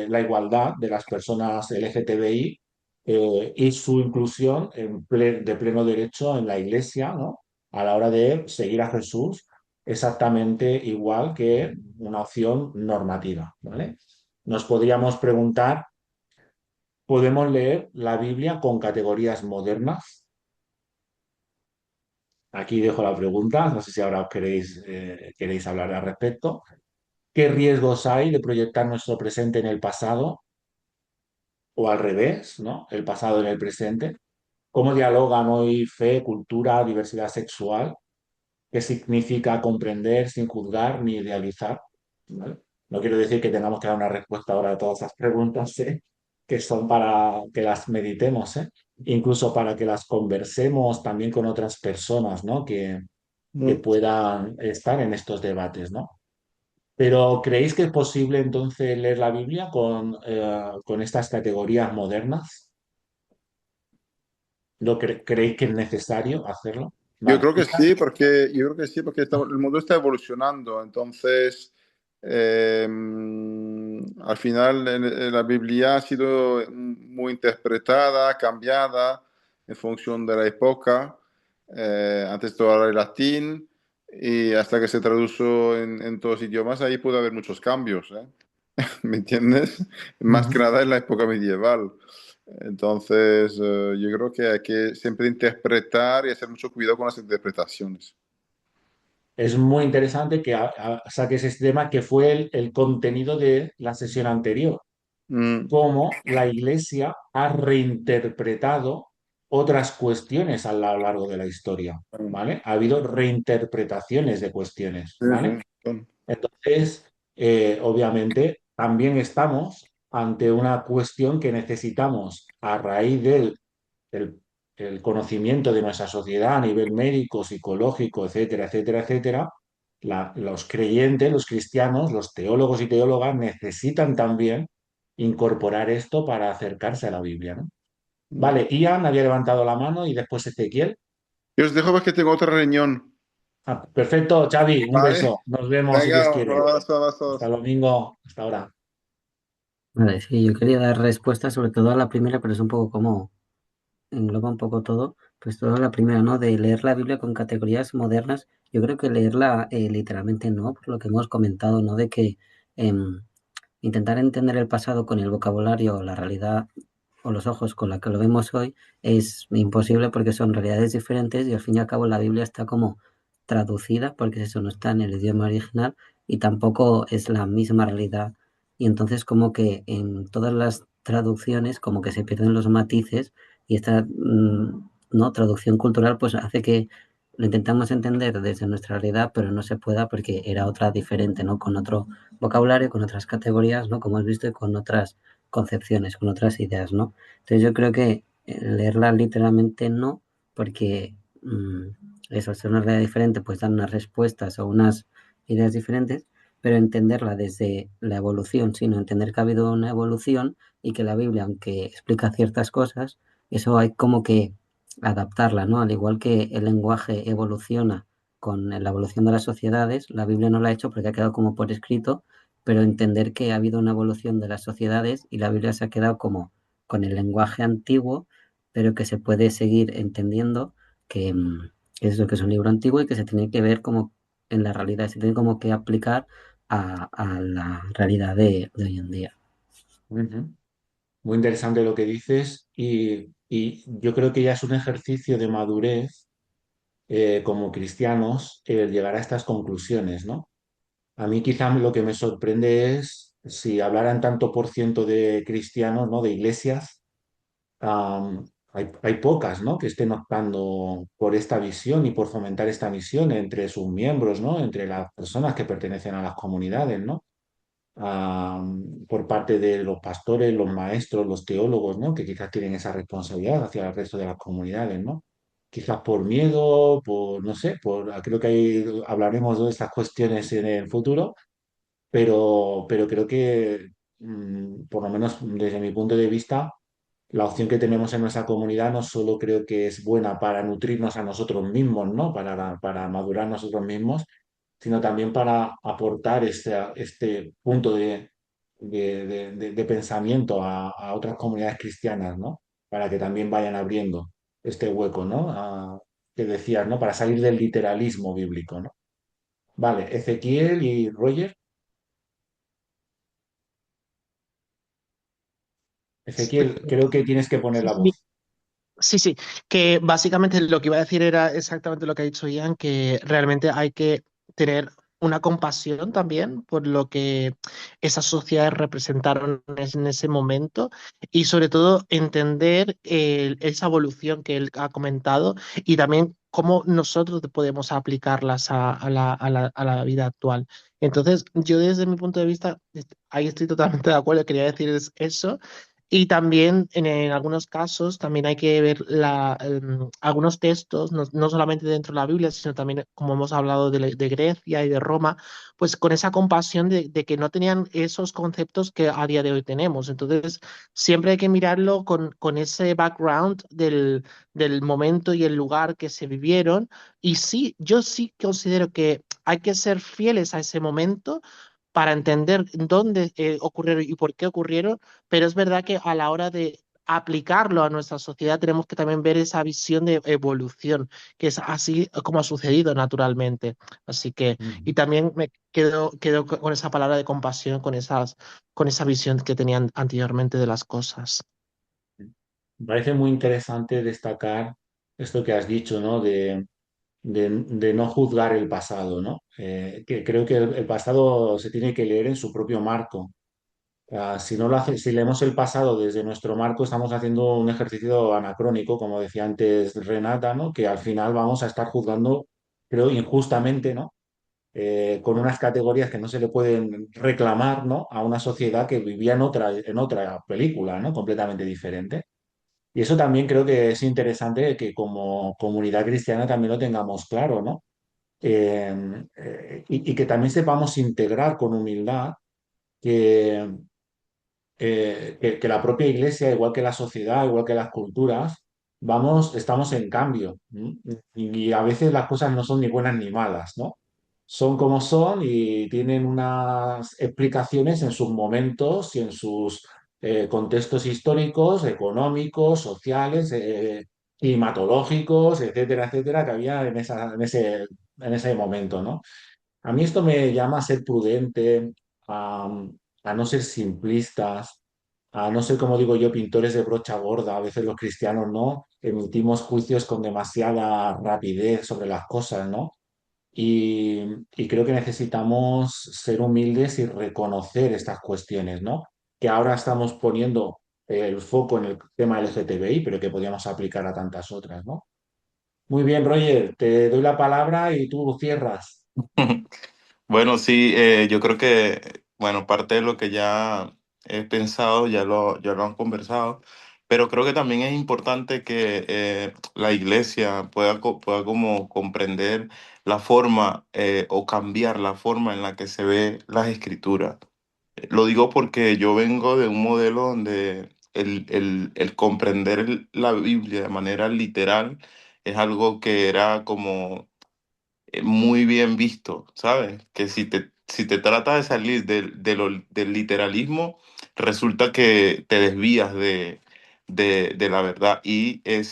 la igualdad de las personas LGTBI y su inclusión de pleno derecho en la Iglesia, ¿no? A la hora de seguir a Jesús exactamente igual que una opción normativa, ¿vale? Nos podríamos preguntar, ¿podemos leer la Biblia con categorías modernas? Aquí dejo la pregunta, no sé si ahora os queréis hablar al respecto. ¿Qué riesgos hay de proyectar nuestro presente en el pasado o al revés, ¿no? El pasado en el presente? ¿Cómo dialogan hoy fe, cultura, diversidad sexual? ¿Qué significa comprender sin juzgar ni idealizar? ¿Vale? No quiero decir que tengamos que dar una respuesta ahora a todas esas preguntas, ¿eh? Que son para que las meditemos, ¿eh? Incluso para que las conversemos también con otras personas, ¿no? Que Mm. puedan estar en estos debates, ¿no? Pero ¿creéis que es posible entonces leer la Biblia con estas categorías modernas? ¿Creéis que es necesario hacerlo? Yo Vale. creo que sí, porque yo creo que sí, porque el mundo está evolucionando. Entonces, al final la Biblia ha sido muy interpretada, cambiada en función de la época. Antes todo era el latín y hasta que se tradujo en todos idiomas, ahí puede haber muchos cambios, ¿eh? ¿Me entiendes? Más que Ujú. nada en la época medieval. Entonces, yo creo que hay que siempre interpretar y hacer mucho cuidado con las interpretaciones. Es muy interesante que saques este tema que fue el contenido de la sesión anterior, Mm, cómo la Iglesia ha reinterpretado otras cuestiones a lo largo de la historia, ¿vale? Ha habido reinterpretaciones de cuestiones, sí, ¿vale? sí, son- Entonces, obviamente, también estamos ante una cuestión que necesitamos a raíz del- el conocimiento de nuestra sociedad a nivel médico, psicológico, etcétera, etcétera, etcétera. Los creyentes, los cristianos, los teólogos y teólogas necesitan también incorporar esto para acercarse a la Biblia, ¿no? mm. Vale, Ian había levantado la mano y después Ezequiel. Yo os dejo porque tengo otra reunión. Perfecto, Xavi, un ¿Vale? beso. Nos vemos si Dios Venga, un quiere. abrazo, Hasta abrazos. el domingo, hasta ahora. Vale, sí, yo quería dar respuesta sobre todo a la primera, pero es un poco como engloba un poco todo, pues toda la primera, ¿no? De leer la Biblia con categorías modernas, yo creo que leerla literalmente no, por lo que hemos comentado, ¿no? De que em, intentar entender el pasado con el vocabulario o la realidad o los ojos con la que lo vemos hoy es imposible porque son realidades diferentes y al fin y al cabo la Biblia está como traducida porque eso no está en el idioma original y tampoco es la misma realidad y entonces como que en todas las traducciones como que se pierden los matices y esta no traducción cultural pues hace que lo intentamos entender desde nuestra realidad pero no se pueda porque era otra diferente, ¿no? Con otro vocabulario, con otras categorías, ¿no? Como has visto, y con otras concepciones, con otras ideas, ¿no? Entonces yo creo que leerla literalmente no, porque eso, al ser una realidad diferente, pues dan unas respuestas o unas ideas diferentes, pero entenderla desde la evolución, sino entender que ha habido una evolución y que la Biblia, aunque explica ciertas cosas, eso hay como que adaptarla, ¿no? Al igual que el lenguaje evoluciona con la evolución de las sociedades, la Biblia no la ha hecho porque ha quedado como por escrito, pero entender que ha habido una evolución de las sociedades y la Biblia se ha quedado como con el lenguaje antiguo, pero que se puede seguir entendiendo que es lo que es un libro antiguo y que se tiene que ver como en la realidad, se tiene como que aplicar a la realidad de hoy en día. Ujú. Muy interesante lo que dices y yo creo que ya es un ejercicio de madurez como cristianos el llegar a estas conclusiones, ¿no? A mí quizá lo que me sorprende es si hablaran tanto por ciento de cristianos, ¿no? De iglesias, hay pocas, ¿no? Que estén optando por esta visión y por fomentar esta visión entre sus miembros, ¿no? Entre las personas que pertenecen a las comunidades, ¿no? Ah, por parte de los pastores, los maestros, los teólogos, ¿no? Que quizás tienen esa responsabilidad hacia el resto de las comunidades, ¿no? Quizás por miedo, por, no sé, creo que hablaremos de estas cuestiones en el futuro, pero creo que, por lo menos desde mi punto de vista, la opción que tenemos en nuestra comunidad no solo creo que es buena para nutrirnos a nosotros mismos, ¿no? Para madurar nosotros mismos, sino también para aportar este punto de pensamiento a otras comunidades cristianas, ¿no? Para que también vayan abriendo este hueco, ¿no? Que decías, ¿no? Para salir del literalismo bíblico, ¿no? Vale, Ezequiel y Roger. Ezequiel, creo que tienes que poner la Sí, voz. sí, sí, que básicamente lo que iba a decir era exactamente lo que ha dicho Ian, que realmente hay que tener una compasión también por lo que esas sociedades representaron en ese momento y sobre todo entender esa evolución que él ha comentado y también cómo nosotros podemos aplicarlas a la vida actual. Entonces, yo desde mi punto de vista, ahí estoy totalmente de acuerdo, quería decir eso. Y también en algunos casos también hay que ver algunos textos, no solamente dentro de la Biblia, sino también, como hemos hablado de Grecia y de Roma, pues con esa compasión de que no tenían esos conceptos que a día de hoy tenemos. Entonces, siempre hay que mirarlo con ese background del momento y el lugar que se vivieron. Y sí, yo sí considero que hay que ser fieles a ese momento para entender dónde ocurrieron y por qué ocurrieron, pero es verdad que a la hora de aplicarlo a nuestra sociedad tenemos que también ver esa visión de evolución, que es así como ha sucedido naturalmente. Así que, y Ujú. también me quedo con esa palabra de compasión, con esa visión que tenían anteriormente de las cosas. Me parece muy interesante destacar esto que has dicho, ¿no? De no juzgar el pasado, ¿no? Que creo que el pasado se tiene que leer en su propio marco. Si no lo si leemos el pasado desde nuestro marco, estamos haciendo un ejercicio anacrónico, como decía antes Renata, ¿no? Que al final vamos a estar juzgando, creo, injustamente, ¿no? Con unas categorías que no se le pueden reclamar, ¿no? A una sociedad que vivía en otra película, ¿no? Completamente diferente. Y eso también creo que es interesante que como comunidad cristiana también lo tengamos claro, ¿no? Y que también sepamos integrar con humildad que, que la propia iglesia, igual que la sociedad, igual que las culturas, estamos en cambio. ¿M? Y a veces las cosas no son ni buenas ni malas, ¿no? Son como son y tienen unas explicaciones en sus momentos y en sus contextos históricos, económicos, sociales, climatológicos, etcétera, etcétera, que había en ese momento, ¿no? A mí esto me llama a ser prudente, a no ser simplistas, a no ser, como digo yo, pintores de brocha gorda. A veces los cristianos, ¿no? Emitimos juicios con demasiada rapidez sobre las cosas, ¿no? Y creo que necesitamos ser humildes y reconocer estas cuestiones, ¿no? Que ahora estamos poniendo el foco en el tema LGTBI, pero que podríamos aplicar a tantas otras, ¿no? Muy bien, Roger, te doy la palabra y tú cierras. Bueno, sí, yo creo que, bueno, parte de lo que ya he pensado, ya lo han conversado, pero creo que también es importante que la iglesia pueda como comprender la forma o cambiar la forma en la que se ve las escrituras. Lo digo porque yo vengo de un modelo donde el comprender la Biblia de manera literal es algo que era como muy bien visto, ¿sabes? Que si te trata de salir del literalismo, resulta que te desvías de la verdad. Y o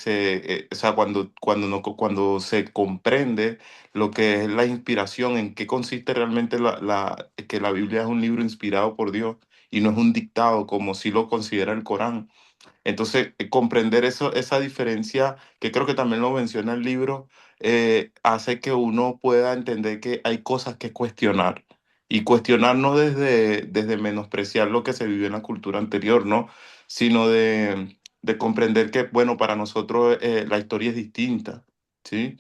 sea, cuando se comprende lo que es la inspiración, en qué consiste realmente que la Biblia es un libro inspirado por Dios y no es un dictado como si lo considera el Corán. Entonces, comprender esa diferencia, que creo que también lo menciona el libro, hace que uno pueda entender que hay cosas que cuestionar. Y cuestionar no desde menospreciar lo que se vivió en la cultura anterior, ¿no? Sino de comprender que, bueno, para nosotros la historia es distinta, ¿sí?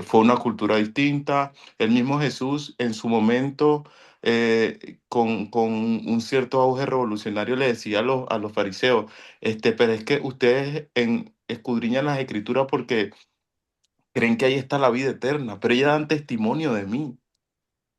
Fue una cultura distinta. El mismo Jesús en su momento, con un cierto auge revolucionario, le decía a los fariseos, pero es que ustedes escudriñan las escrituras porque creen que ahí está la vida eterna, pero ellas dan testimonio de mí.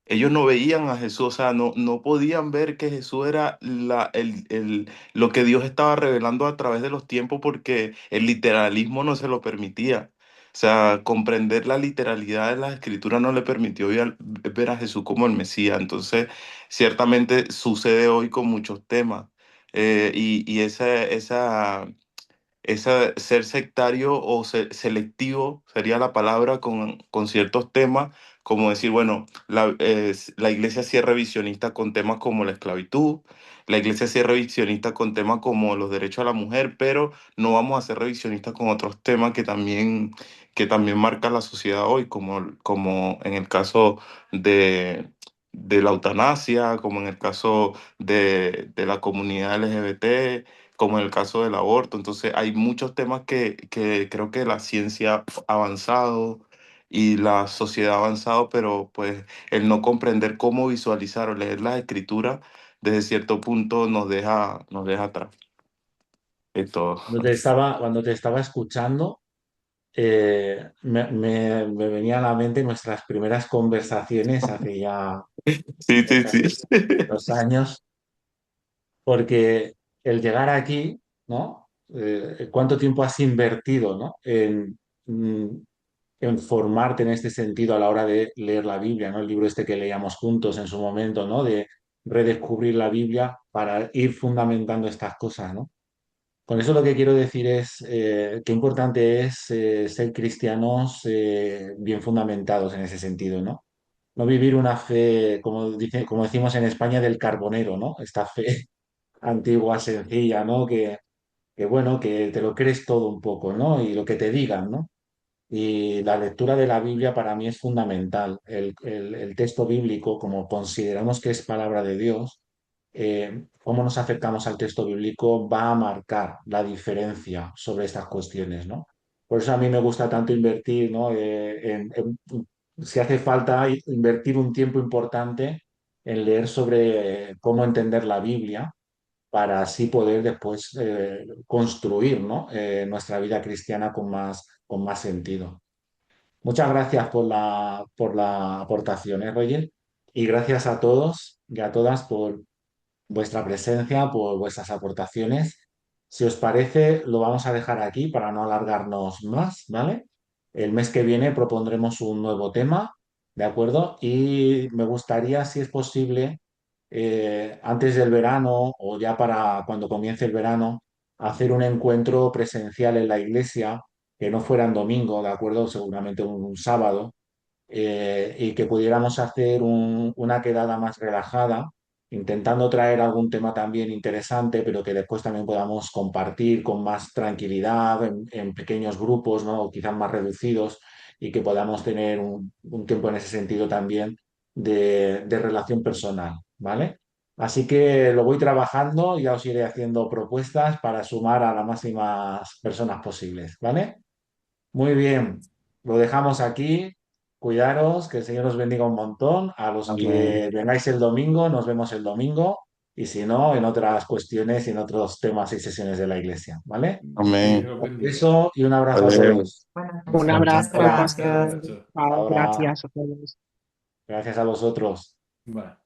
Ellos no veían a Jesús, o sea, no podían ver que Jesús era lo que Dios estaba revelando a través de los tiempos porque el literalismo no se lo permitía. O sea, comprender la literalidad de las escrituras no le permitió ver a Jesús como el Mesías. Entonces, ciertamente sucede hoy con muchos temas. Y esa ser sectario o selectivo sería la palabra con ciertos temas, como decir, bueno, la iglesia sí es revisionista con temas como la esclavitud, la iglesia sí es revisionista con temas como los derechos a la mujer, pero no vamos a ser revisionistas con otros temas que también marcan la sociedad hoy, como en el caso de la eutanasia, como en el caso de la comunidad LGBT, como en el caso del aborto. Entonces, hay muchos temas que creo que la ciencia ha avanzado y la sociedad ha avanzado, pero pues el no comprender cómo visualizar o leer las escrituras desde cierto punto nos deja atrás de todo. Cuando te estaba escuchando, me venía a la mente nuestras primeras conversaciones hace ya Sí, sí, sí. casi 2 años, porque el llegar aquí, ¿no? ¿Cuánto tiempo has invertido, ¿no? Mm, en formarte en este sentido a la hora de leer la Biblia, ¿no? El libro este que leíamos juntos en su momento, ¿no? De redescubrir la Biblia para ir fundamentando estas cosas, ¿no? Con eso lo que quiero decir es qué importante es ser cristianos bien fundamentados en ese sentido, ¿no? No vivir una fe, como decimos en España, del carbonero, ¿no? Esta fe antigua, sencilla, ¿no? Que bueno, que te lo crees todo un poco, ¿no? Y lo que te digan, ¿no? Y la lectura de la Biblia para mí es fundamental. El texto bíblico, como consideramos que es palabra de Dios, cómo nos acercamos al texto bíblico va a marcar la diferencia sobre estas cuestiones, ¿no? Por eso a mí me gusta tanto invertir, ¿no? Si hace falta invertir un tiempo importante en leer sobre cómo entender la Biblia para así poder después construir, ¿no? Nuestra vida cristiana con más sentido. Muchas gracias por la aportación, Roger, y gracias a todos y a todas por vuestra presencia, por vuestras aportaciones. Si os parece, lo vamos a dejar aquí para no alargarnos más, ¿vale? El mes que viene propondremos un nuevo tema, ¿de acuerdo? Y me gustaría, si es posible, antes del verano o ya para cuando comience el verano, hacer un encuentro presencial en la iglesia, que no fuera en domingo, ¿de acuerdo? Seguramente un sábado, y que pudiéramos hacer una quedada más relajada, intentando traer algún tema también interesante, pero que después también podamos compartir con más tranquilidad en pequeños grupos, ¿no? O quizás más reducidos, y que podamos tener un tiempo en ese sentido también de relación personal, ¿vale? Así que lo voy trabajando y ya os iré haciendo propuestas para sumar a las máximas personas posibles, ¿vale? Muy bien, lo dejamos aquí. Cuidaros, que el Señor os bendiga un montón. A los Amén. que vengáis el domingo, nos vemos el domingo. Y si no, en otras cuestiones y en otros temas y sesiones de la iglesia, ¿vale? Que Dios Amén. los Un bendiga. beso y un abrazo a Vale. todos. Bueno, Un muchas abrazo, Ahora, gracias. pastor. Abrazo. Chao, ahora, gracias a todos. gracias a vosotros. Bye.